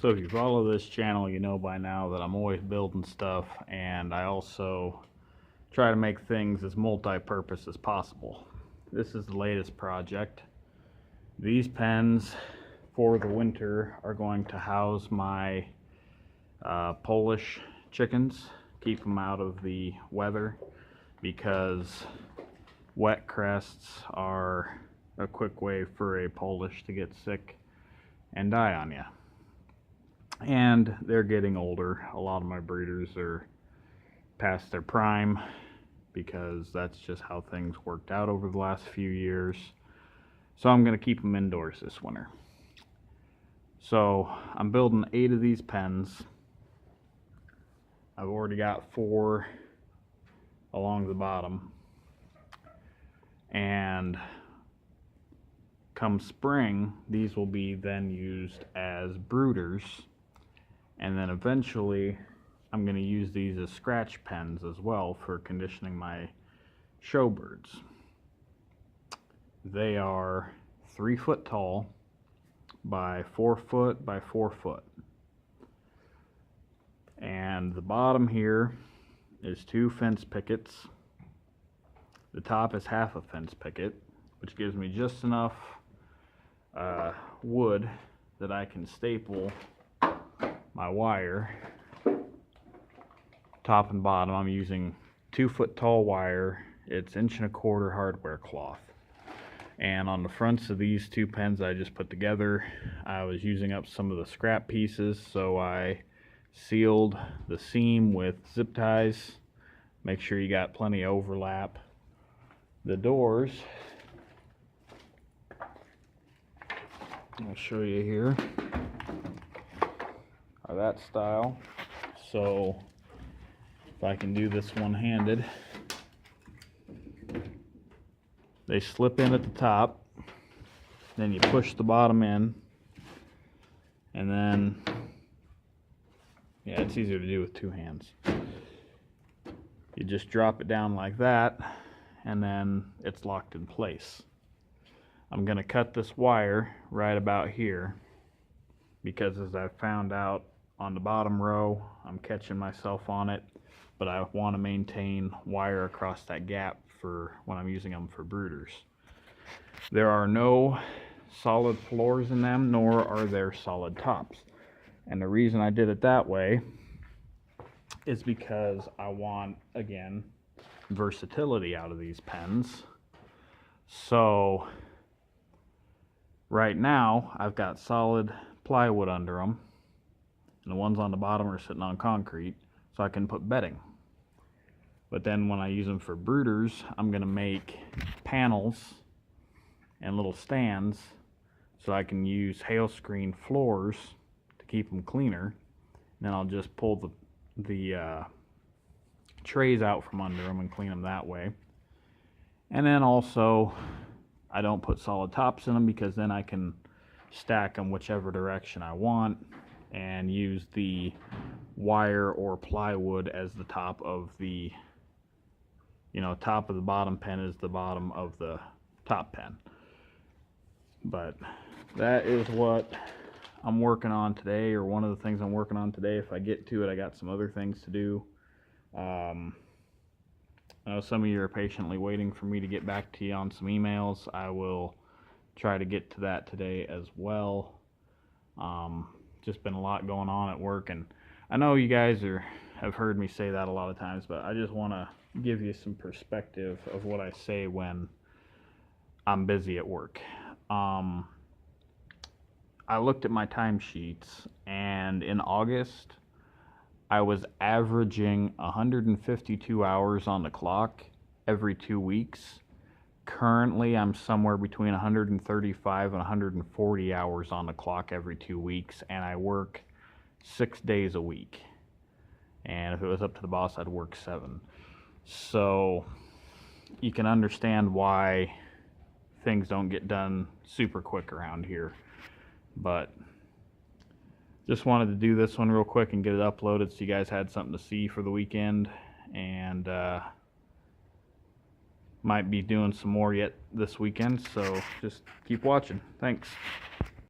So if you follow this channel, you know by now that I'm always building stuff, and I also try to make things as multi-purpose as possible. This is the latest project. These pens for the winter are going to house my Polish chickens, keep them out of the weather, because wet crests are a quick way for a Polish to get sick and die on you. And they're getting older. A lot of my breeders are past their prime, because that's just how things worked out over the last few years. So I'm going to keep them indoors this winter. So I'm building 8 of these pens. I've already got 4 along the bottom, and come spring these will be then used as brooders, and then eventually I'm going to use these as scratch pens as well for conditioning my show birds. They are 3 foot tall by 4 foot by 4 foot, and the bottom here is 2 fence pickets. The top is half a fence picket, which gives me just enough wood that I can staple my wire. Top and bottom, I'm using 2 foot tall wire. It's 1 1/4 inch hardware cloth. And on the fronts of these 2 pens I just put together, I was using up some of the scrap pieces, so I sealed the seam with zip ties. Make sure you got plenty of overlap. The doors, I'll show you here, are that style. So if I can do this one-handed, they slip in at the top, then you push the bottom in, and then, yeah, it's easier to do with 2 hands. You just drop it down like that, and then it's locked in place. I'm going to cut this wire right about here, because as I found out on the bottom row, I'm catching myself on it, but I want to maintain wire across that gap for when I'm using them for brooders. There are no solid floors in them, nor are there solid tops. And the reason I did it that way is because I want, again, versatility out of these pens. So right now I've got solid plywood under them, and the ones on the bottom are sitting on concrete, so I can put bedding. But then when I use them for brooders, I'm going to make panels and little stands so I can use hail screen floors to keep them cleaner. And then I'll just pull the trays out from under them and clean them that way. And then also, I don't put solid tops in them, because then I can stack them whichever direction I want and use the wire or plywood as the top of the, top of the bottom pen is the bottom of the top pen. But that is what I'm working on today, or one of the things I'm working on today. If I get to it, I got some other things to do. I know some of you are patiently waiting for me to get back to you on some emails. I will try to get to that today as well. Just been a lot going on at work, and I know you guys have heard me say that a lot of times, but I just want to give you some perspective of what I say when I'm busy at work. I looked at my timesheets, and in August I was averaging 152 hours on the clock every 2 weeks. Currently I'm somewhere between 135 and 140 hours on the clock every 2 weeks, and I work 6 days a week. And if it was up to the boss, I'd work 7. So you can understand why things don't get done super quick around here. But just wanted to do this one real quick and get it uploaded so you guys had something to see for the weekend. And might be doing some more yet this weekend, so just keep watching. Thanks.